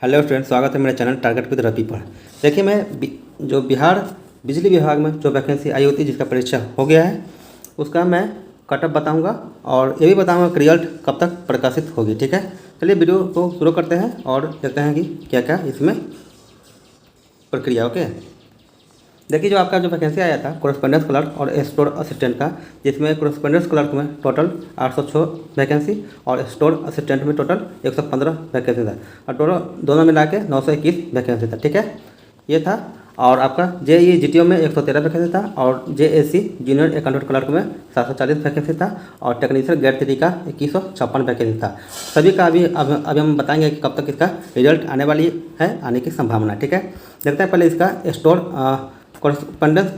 Hello friends, स्वागत है मेरे चैनल टारगेट विद रवि पर। देखिए, मैं जो बिहार बिजली विभाग में जो वैकेंसी आई होती है, जिसका परीक्षा हो गया है, उसका मैं कटअप बताऊंगा और ये भी बताऊंगा कि रिजल्ट कब तक प्रकाशित होगी। ठीक है, चलिए वीडियो को शुरू करते हैं और देखते हैं कि क्या क्या इसमें प्रक्रिया। ओके, देखिए, जो आपका जो वैकेंसी आया था कोरेस्पोंडेंस क्लर्क और स्टोर असिस्टेंट का, जिसमें कोरेस्पोंडेंस क्लर्क में टोटल 806 वैकेंसी और स्टोर असिस्टेंट में टोटल 115 वैकेंसी था और टोटल दोनों मिला के 921 वैकेंसी था। ठीक है, ये था। और आपका जेई जीटीओ में 113 वैकेंसी था और जेएससी जूनियर अकाउंटेंट क्लर्क में 740 वैकेंसी था और टेक्नीशियन ग्रेड 3 का 2156 वैकेंसी था। सभी का अभी हम बताएंगे कि कब तक इसका रिजल्ट आने वाली है, आने की संभावना। ठीक है, देखते हैं पहले इसका स्टोर कोरेस्पोंडेंस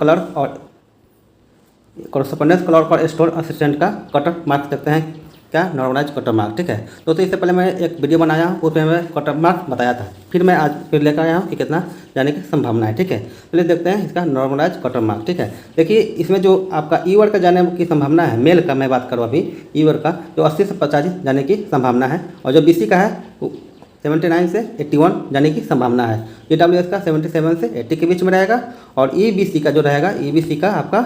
क्लर्क और स्टोर असिस्टेंट का कट ऑफ मार्क्स देखते हैं, क्या नॉर्मलाइज कट ऑफ मार्क्स। ठीक है, तो इससे पहले मैं एक वीडियो बनाया हूँ, उसमें मैं कट ऑफ मार्क्स बताया था, फिर मैं आज फिर लेकर आया हूँ कि कितना जाने की संभावना है। ठीक है, चलिए देखते हैं इसका नॉर्मलाइज कट ऑफ मार्क्स। ठीक है, देखिए, इसमें जो आपका ई वर्ड का जाने की संभावना है, मेल का मैं बात करूँ अभी, ई वर्ड का जो 80 से 85 जाने की संभावना है और जो बीसी का है 79 से 81 जाने की संभावना है। EWS का 77 से 80 के बीच में रहेगा और EBC का जो रहेगा, EBC का आपका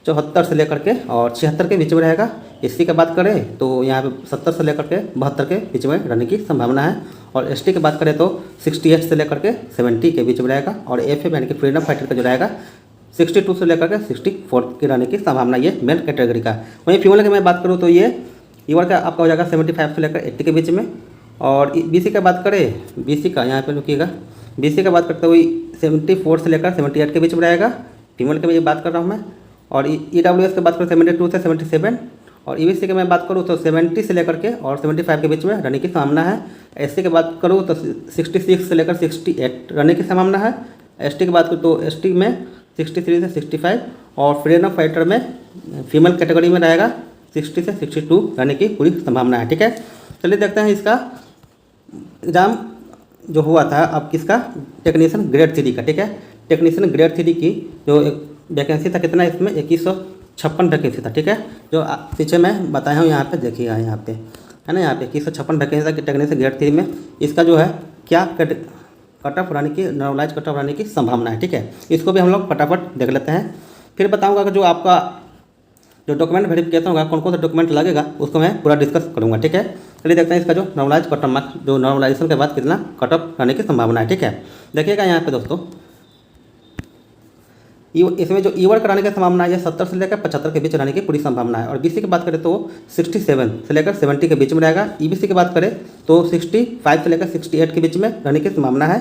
74 से लेकर के और 76 के बीच में रहेगा। SC की बात करें तो यहाँ पे 70 से लेकर के 72 के बीच में रहने की संभावना है और ST की बात करें तो 68 से लेकर के 70 के बीच में रहेगा और FF यानी कि फ्रीडम फाइटर का जो रहेगा 62 से लेकर के 64 की रहने की संभावना, ये मेल कैटेगरी का। वहीं फीमेल की मैं बात करूँ तो ये ईवर का आपका हो जाएगा 75 से लेकर 80 के बीच में और BC का बात करें, BC का यहाँ पे रुकिएगा, BC का बात करते हुए 74 से लेकर 78 के बीच में रहेगा, फीमेल की मैं बात कर रहा हूँ मैं। और EWS की बात करूँ 72 से 77 और EBC की मैं बात करूँ तो 70 से लेकर के और 75 के बीच में रहने की संभावना है। SC की बात करूँ तो 66 से लेकर 68 रहने की संभावना है। ST की बात करूँ तो ST में 63 से 65 और फ्रीडम फाइटर में फीमेल कैटेगरी में रहेगा 60 से 62 रहने की पूरी संभावना है। ठीक है, चलिए देखते हैं इसका एग्ज़ाम जो हुआ था अब किसका, टेक्नीशियन ग्रेड 3 का। ठीक है, टेक्नीशियन ग्रेड 3 की जो वैकेंसी था कितना, इसमें 2156 वैकेंसी था। ठीक है, जो पीछे मैं बताया हूँ यहाँ पे देखिएगा, यहाँ पे है ना, यहाँ पे 2156 वैकेंसी था कि टेक्नीशियन ग्रेड 3 में इसका जो है क्या कट ऑफ रहने की, नॉर्मलाइज कट ऑफ रहने की संभावना है। ठीक है, इसको भी हम लोग फटाफट देख लेते हैं, फिर बताऊँगा कि जो आपका जो डॉक्यूमेंट वेरिफिकेशन होगा, कौन कौन सा डॉक्यूमेंट लगेगा, उसको मैं पूरा डिस्कस करूँगा। ठीक है, चलिए देखते हैं इसका जो नॉर्मलाइज कट ऑफ मार्क्स, जो नॉर्मलाइजेशन के बाद कितना कट ऑफ रहने की संभावना है। ठीक है, देखिएगा यहाँ पे दोस्तों, इसमें जो ईवर कराने की संभावना है 70 से लेकर 75 के बीच रहने की पूरी संभावना है और BC की बात करें तो 67 से लेकर 70 के बीच में रहेगा। EBC की बात करें तो 65 से लेकर 68 के बीच में रहने की संभावना है।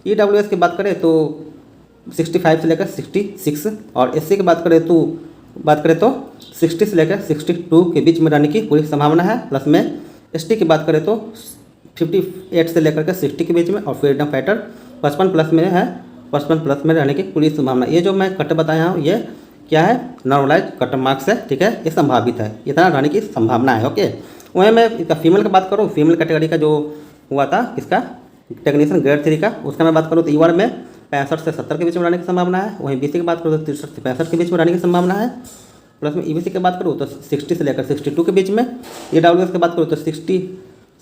EWS की बात करें तो 65 से लेकर 66 और SC की बात करें तो 60 से लेकर 62 के बीच में रहने की पूरी संभावना है। प्लस में ST की बात करें तो 58 से लेकर के 60 के बीच में और फ्रीडम फाइटर 55 प्लस में है, 55 प्लस में रहने की पूरी संभावना। ये जो मैं कट बताया हूँ ये क्या है, नॉर्मलाइज कट मार्क्स है। ठीक है, ये संभावित है, इतना रहने की संभावना है। ओके, वहीं मैं इसका फीमेल की बात करूँ, फीमेल कैटेगरी का जो हुआ था इसका टेक्नीशियन ग्रेड 3 का, उसका मैं बात करूँ तो ईवर में 65 से 70 के बीच में रहने की संभावना है। वहीं BC की बात करूँ तो 63 से 65 के बीच में रहने की संभावना है। प्लस में EBC की बात करूँ तो 60 से लेकर 62 के बीच में। EWS की बात करूँ तो 60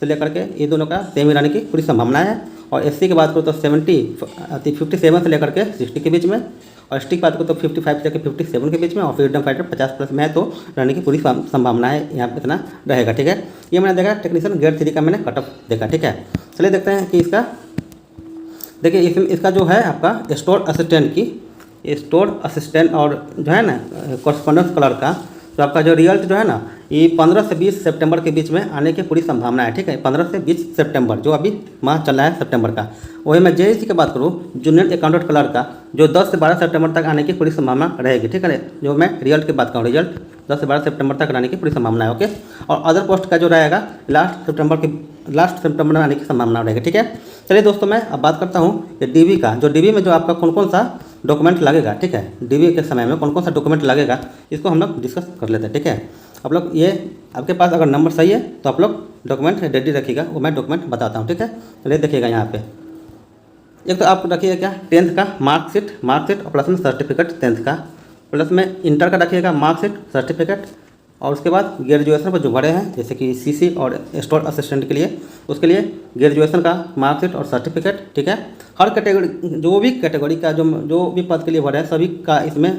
से लेकर के ये दोनों का सेम ही रहने की पूरी संभावना है। और SC की बात करूँ तो 57 से लेकर के 60 के बीच में और ST की बात करूँ तो 55 से लेकर 57 के बीच में और फ्रीडम फाइटर 50 प्लस में है, तो रहने की पूरी संभावना है, यहाँ पे इतना रहेगा। ठीक है, ये मैंने देखा टेक्नीशियन ग्रेड 3 का मैंने कट ऑफ देखा। ठीक है, चलिए देखते हैं कि इसका, देखिए इसका जो है आपका स्टोर असिस्टेंट की, स्टोर असिस्टेंट और जो है ना कोरेस्पोंडेंस क्लर्क का, तो आपका जो रिजल्ट जो है ना ये 15 से 20 सितंबर के बीच में आने की पूरी संभावना है। ठीक है, 15 से 20 सितंबर जो अभी माह चल रहा है सितंबर का। वही मैं JEC की बात करूँ, जूनियर अकाउंटेंट क्लर्क का, जो 10 से 12 सितंबर तक आने की पूरी संभावना रहेगी। ठीक है, जो मैं रिजल्ट की बात करूँ, रिजल्ट 10 से 12 सितंबर तक आने की पूरी संभावना है। ओके, और अदर पोस्ट का जो रहेगा लास्ट सितंबर में आने की संभावना रहेगी। ठीक है, चलिए दोस्तों मैं अब बात करता हूँ कि DB का, जो DB में जो आपका कौन कौन सा डॉक्यूमेंट लगेगा। ठीक है, DB के समय में कौन कौन सा डॉक्यूमेंट लगेगा, इसको हम लोग डिस्कस कर लेते हैं। ठीक है, आप लोग ये आपके पास अगर नंबर सही है तो आप लोग डॉक्यूमेंट रेडी रखिएगा, वो मैं डॉक्यूमेंट बताता हूँ। ठीक है, चलिए देखिएगा यहाँ पे, एक तो आप रखिएगा क्या 10th का मार्कशीट और प्लस में सर्टिफिकेट 10th का, प्लस में इंटर का रखिएगा मार्कशीट सर्टिफिकेट, और उसके बाद ग्रेजुएशन पर जो भरे हैं जैसे कि सीसी और स्टोर असिस्टेंट के लिए, उसके लिए ग्रेजुएशन का मार्कशीट और सर्टिफिकेट, ठीक है। हर कैटेगरी जो भी कैटेगरी का जो भी पद के लिए भरे हैं सभी का इसमें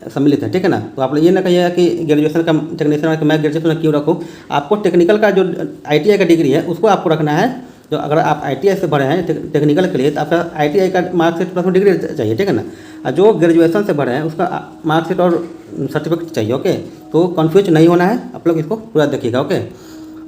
सम्मिलित है, ठीक है ना। तो आप ये ना कहिएगा कि ग्रेजुएशन का टेक्नीशियन कि मैं ग्रेजुएशन क्यों रखूँ। आपको टेक्निकल का जो ITI का डिग्री है उसको आपको रखना है। जो अगर आप ITI से भरे हैं टेक्निकल के लिए तो आपका ITI का मार्कशीट प्लस डिग्री चाहिए, ठीक है ना। जो ग्रेजुएशन से भरे हैं उसका मार्कशीट और सर्टिफिकेट चाहिए, ओके। तो कन्फ्यूज नहीं होना है, आप लोग इसको पूरा देखिएगा, ओके।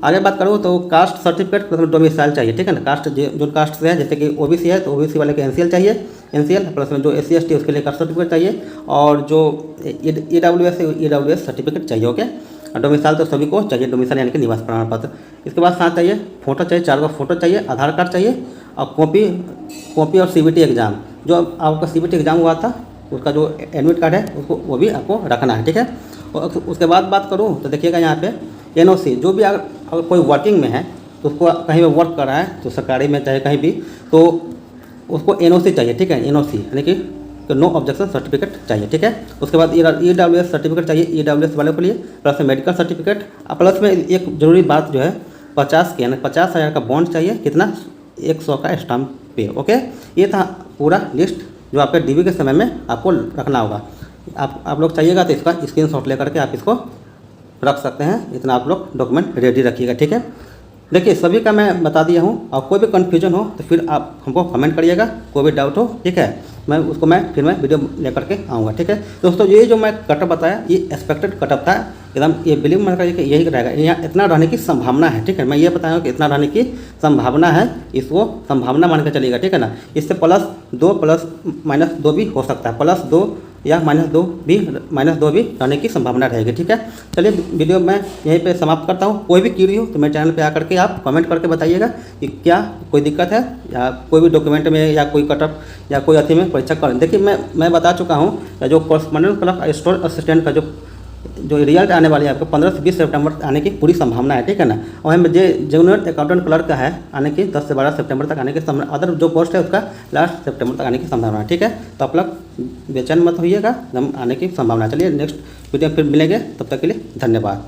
आगे बात करूँ तो कास्ट सर्टिफिकेट प्लस डोमिसाइल चाहिए, ठीक है ना। कास्ट जो कास्ट से है जैसे कि OBC है तो OBC वाले के NCL चाहिए, NCL प्लस में जो SC ST उसके लिए कास्ट सर्टिफिकेट चाहिए, और जो EWS है EWS सर्टिफिकेट चाहिए, ओके। और डोमिसाइल तो सभी को चाहिए, डोमिसाइल यानी कि निवास प्रमाण पत्र। इसके बाद साथ चाहिए फोटो चाहिए, 4 फोटो चाहिए, आधार कार्ड चाहिए, और कॉपी और CBT एग्ज़ाम जो आपका CBT एग्ज़ाम हुआ था उसका जो एडमिट कार्ड है उसको वो भी आपको रखना है, ठीक है। और उसके बाद बात करूँ तो देखिएगा यहाँ पे NOC जो भी अगर कोई वर्किंग में है तो उसको कहीं पर वर्क कर रहा है तो सरकारी में चाहे कहीं भी तो उसको NOC चाहिए, ठीक है। NOC यानी कि नो ऑब्जेक्शन सर्टिफिकेट चाहिए, ठीक है। उसके बाद EWS सर्टिफिकेट चाहिए EWS वालों के लिए, प्लस मेडिकल सर्टिफिकेट। प्लस में एक जरूरी बात जो है 50 के यानी 50,000 का बॉन्ड चाहिए, कितना 100 का स्टाम्प पे, ओके। ये था पूरा लिस्ट जो आपके DV के समय में आपको रखना होगा। आप लोग चाहिएगा तो इसका स्क्रीनशॉट लेकर के आप इसको रख सकते हैं। इतना आप लोग डॉक्यूमेंट रेडी रखिएगा, ठीक है। देखिए सभी का मैं बता दिया हूँ, और कोई भी कन्फ्यूजन हो तो फिर आप हमको कमेंट करिएगा, कोई भी डाउट हो, ठीक है। फिर मैं वीडियो लेकर के आऊँगा, ठीक है। दोस्तों ये जो मैं कटअप बताया ये एक्सपेक्टेड कटअप था, एकदम ये बिलीव मत करिए कि यही रहेगा, यहाँ इतना रहने की संभावना है, ठीक है। मैं ये बताया कि इतना रहने की संभावना है, इसको संभावना मान के चलिएगा, ठीक है ना। इससे +2 ±2 भी हो सकता है, +2 या -2 भी रहने की संभावना रहेगी, ठीक है। चलिए वीडियो मैं यहीं पे समाप्त करता हूँ। कोई भी क्यूरी हो तो मेरे चैनल पे आकर के आप कमेंट करके बताइएगा कि क्या कोई दिक्कत है या कोई भी डॉक्यूमेंट में या कोई कटअप या कोई अथी में परीक्षा कर। देखिए मैं बता चुका हूँ जो कॉरेस्पॉन्डेंट क्लर्क स्टोर असिस्टेंट का जो रिजल्ट आने वाली है आपको 15 से 20 सितंबर आने की पूरी संभावना है, ठीक है ना। और हमें जूनियर अकाउंटेंट क्लर्क का है आने की 10 से 12 सितंबर तक आने की संभावना, अदर जो पोस्ट है उसका लास्ट सितंबर तक आने की संभावना है, ठीक है। तो आप लोग बेचैन मत होइएगा, एकदम आने की संभावना है। चलिए नेक्स्ट वीडियो फिर मिलेंगे, तब तक के लिए धन्यवाद।